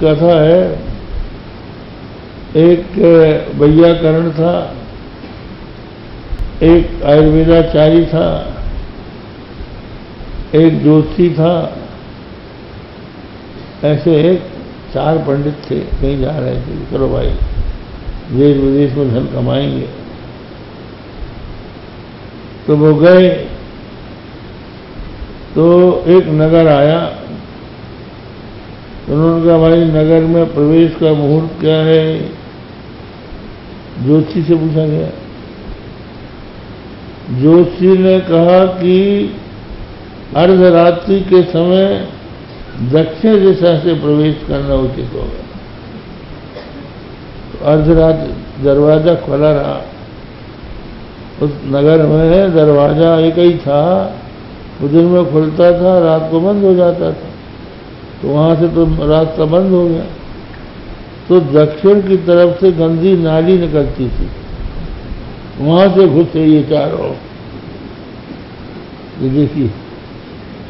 कथा है, एक वैयाकरण था, एक आयुर्वेदाचारी था, एक ज्योतिषी था, ऐसे एक 4 पंडित थे। कहीं जा रहे थे, चलो भाई देश विदेश में धन कमाएंगे। तो वो गए, तो एक नगर आया। उन्होंने कहा भाई नगर में प्रवेश का मुहूर्त क्या है? ज्योतिषी से पूछा गया। ज्योतिषी ने कहा कि अर्धरात्रि के समय दक्षिण दिशा से प्रवेश करना उचित होगा। तो अर्धरात्रि दरवाजा खुला रहा। उस नगर में दरवाजा एक ही था, वो दिन में खुलता था, रात को बंद हो जाता था। तो वहां से तो रास्ता बंद हो गया। तो दक्षिण की तरफ से गंदी नाली निकलती थी, वहां से घुसे ये चारों। ये देखिए,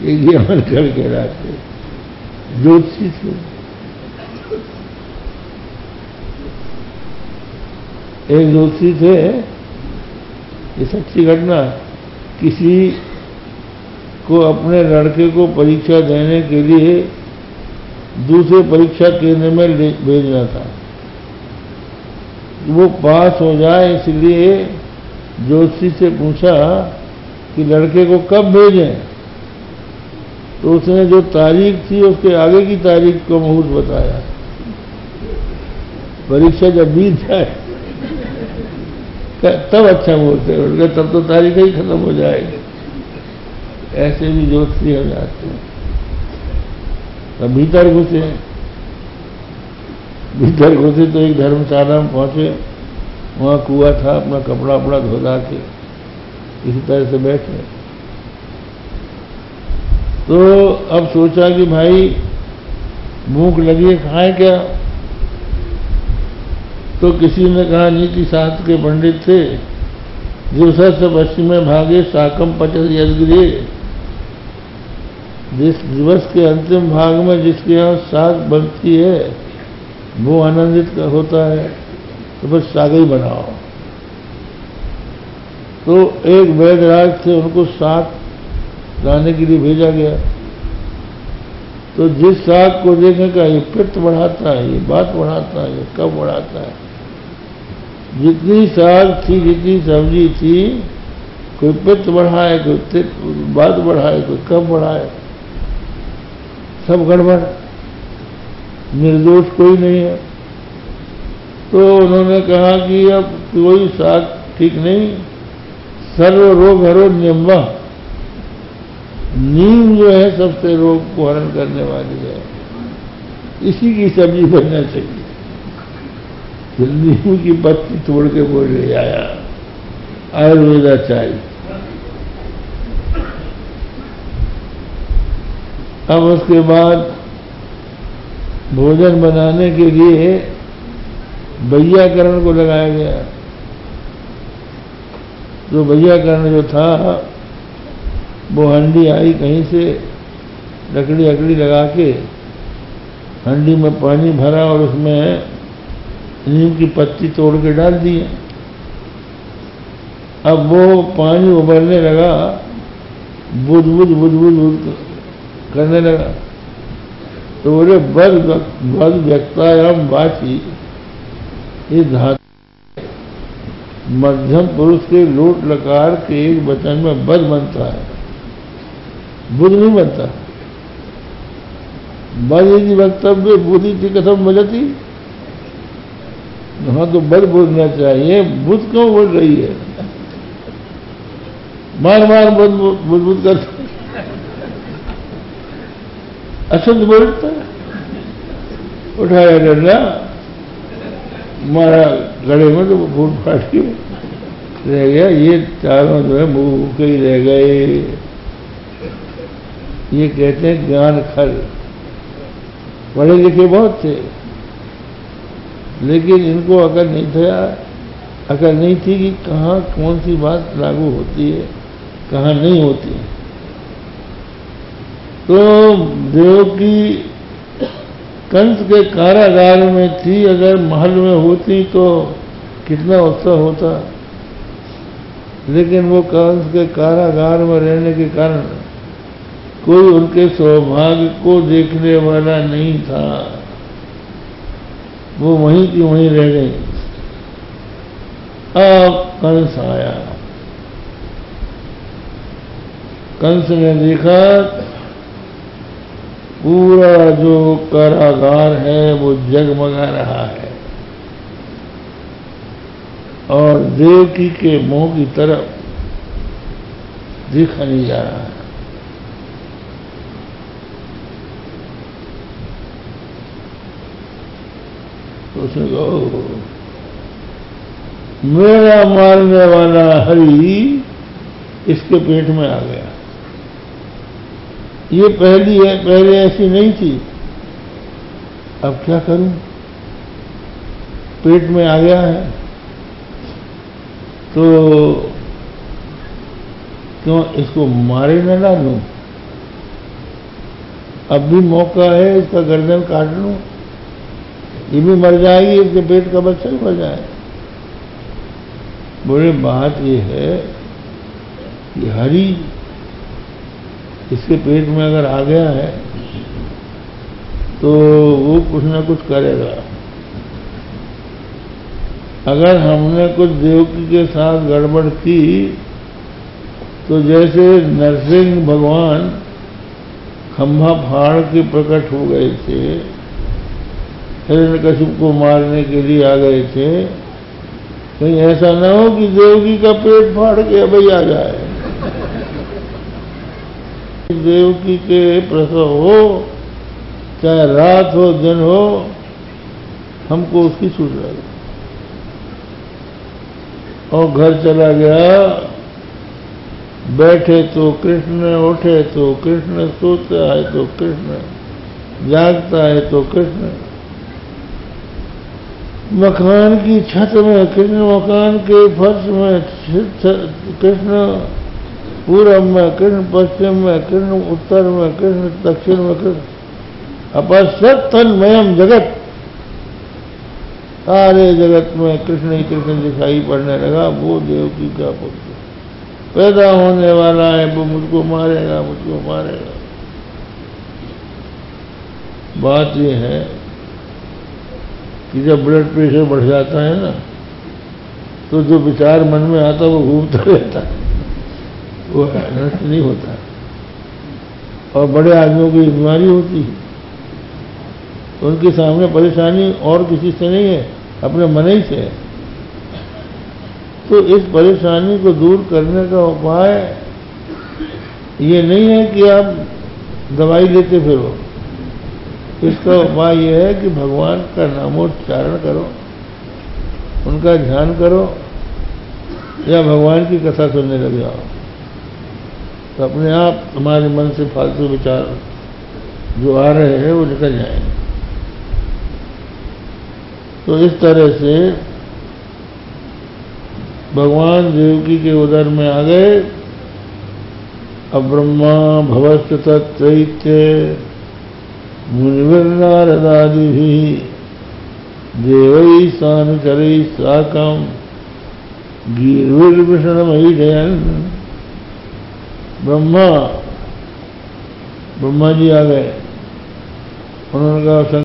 ये अमल करके रास्ते ज्योतिषी थे। एक ज्योतिषी थे, ये सच्ची घटना, किसी को अपने लड़के को परीक्षा देने के लिए दूसरे परीक्षा केंद्र में भेजना था। वो पास हो जाए, इसलिए ज्योतिषी से पूछा कि लड़के को कब भेजें। तो उसने जो तारीख थी उसके आगे की तारीख को मुहूर्त बताया। परीक्षा जब बीत जाए तब अच्छा मुहूर्त है, उनका तब तो तारीख ही खत्म हो जाएगी। ऐसे भी ज्योतिषी हो जाते हैं। तब भीतर घुसे तो एक धर्मशाला में पहुंचे। वहां कुआं था, अपना कपड़ा अपना धोला के इसी तरह से बैठे। तो अब सोचा कि भाई भूख लगी है, खाएं क्या? तो किसी ने कहा नीति शास्त्र के पंडित थे, जो से पश्चिम में भागे साकम पचस यदगिरे। जिस दिवस के अंतिम भाग में जिसके यहाँ साग बनती है वो आनंदित होता है, तो बस साग ही बनाओ। तो एक वैदराज थे, उनको साग लाने के लिए भेजा गया। तो जिस साग को देखेगा ये पित्त बढ़ाता है, ये बात बढ़ाता है, ये कब बढ़ाता है। जितनी साग थी, जितनी सब्जी थी, कोई पित्त बढ़ाए, कोई बात बढ़ाए, कोई कब बढ़ाए, सब गड़बड़, निर्दोष कोई नहीं है। तो उन्होंने कहा कि अब कोई साग ठीक नहीं, सर्व रोग हरो नींबा। नीम जो है सबसे रोग को हरण करने वाली है, इसी की सब्जी बनना चाहिए। तो नीम की पत्ती तोड़ के बोल ले आया आयुर्वेदाचार्य। अब उसके बाद भोजन बनाने के लिए वैयाकरण को लगाया गया। तो वैयाकरण जो था वो हंडी आई कहीं से, लकड़ी अकड़ी लगा के हंडी में पानी भरा और उसमें नीम की पत्ती तोड़ के डाल दी। अब वो पानी उबलने लगा, बुद बुद बुद बुद करने लगा। तो बोले बद व्यक्तायाम वाची, ये धातु मध्यम पुरुष के लोट लकार के एक वचन में बद बनता है, बुध नहीं बनता। बद यदि वक्तव्य बुद्धि थी कथम बजती। हाँ, तो बद बोलना चाहिए, बुध क्यों बोल रही है? मार मार बुद बुद बुद कर अशुद्ध बोलता, उठाया डंडा मारा गले में, तो फूट फाट के रह गया। ये चारों जो है मुंह भूखे ही रह गए। ये कहते हैं ज्ञान खल। पढ़े लिखे बहुत थे, लेकिन इनको अकल नहीं था, अकल नहीं थी कि कहाँ कौन सी बात लागू होती है, कहाँ नहीं होती है। तो देव की कंस के कारागार में थी, अगर महल में होती तो कितना उत्साह होता, लेकिन वो कंस के कारागार में रहने के कारण कोई उनके सौभाग्य को देखने वाला नहीं था, वो वहीं की वहीं रह गई। अब कंस आया, कंस ने देखा पूरा जो कारागार है वो जगमगा रहा है और देवकी के मुंह की तरफ देखा नहीं जा रहा है। तो उसने कहा, मेरा मारने वाला हरि इसके पेट में आ गया। ये पहली है, पहले ऐसी नहीं थी, अब क्या करूं, पेट में आ गया है तो क्यों इसको मारे न डालूं, अब भी मौका है, इसका गर्दन काट लूं, ये भी मर जाएगी, इसके पेट का बच्चा भी मर जाए। बोले बात ये है कि हरि इसके पेट में अगर आ गया है तो वो कुछ ना कुछ करेगा। अगर हमने कुछ देवकी के साथ गड़बड़ की तो जैसे नरसिंह भगवान खंभा फाड़ के प्रकट हो गए थे, हिरण्यकशिप को मारने के लिए आ गए थे, कहीं ऐसा ना हो कि देवकी का पेट फाड़ के अभी आ जाए। देवकी के प्रसव हो, चाहे रात हो दिन हो, हमको उसकी सूचना दे। और घर चला गया, बैठे तो कृष्ण, उठे तो कृष्ण, सोता है तो कृष्ण, जागता है तो कृष्ण, मकान की छत में कृष्ण, मकान के फर्श में कृष्ण, पूरब में कृष्ण, पश्चिम में कृष्ण, उत्तर में कृष्ण, दक्षिण में कृष्ण, अपश्यत तन्मयम जगत, सारे जगत में कृष्ण ही कृष्ण दिखाई पड़ने लगा। वो देवकी का पुत्र पैदा होने वाला है, वो मुझको मारेगा, मुझको मारेगा। बात ये है कि जब ब्लड प्रेशर बढ़ जाता है ना, तो जो विचार मन में आता वो घूमता रहता है, वो नष्ट नहीं होता। और बड़े आदमियों की बीमारी होती है, उनके सामने परेशानी और किसी से नहीं है, अपने मन ही से है। तो इस परेशानी को दूर करने का उपाय ये नहीं है कि आप दवाई लेते फिरो, इसका उपाय यह है कि भगवान का नामोच्चारण करो, उनका ध्यान करो, या भगवान की कथा सुनने लग जाओ, तो अपने आप तुम्हारे मन से फालतू विचार जो आ रहे हैं वो निकल जाएंगे। तो इस तरह से भगवान देवकी के उदर में आ गए। अब ब्रह्मा भवस्य तत्रैत्य मुनिर्नारदादिभिः देवैः सानुचरैः साकं गीर्भिर्वृषणमहिषयन्। ब्रह्मा जी आ गए, उन्होंने कहा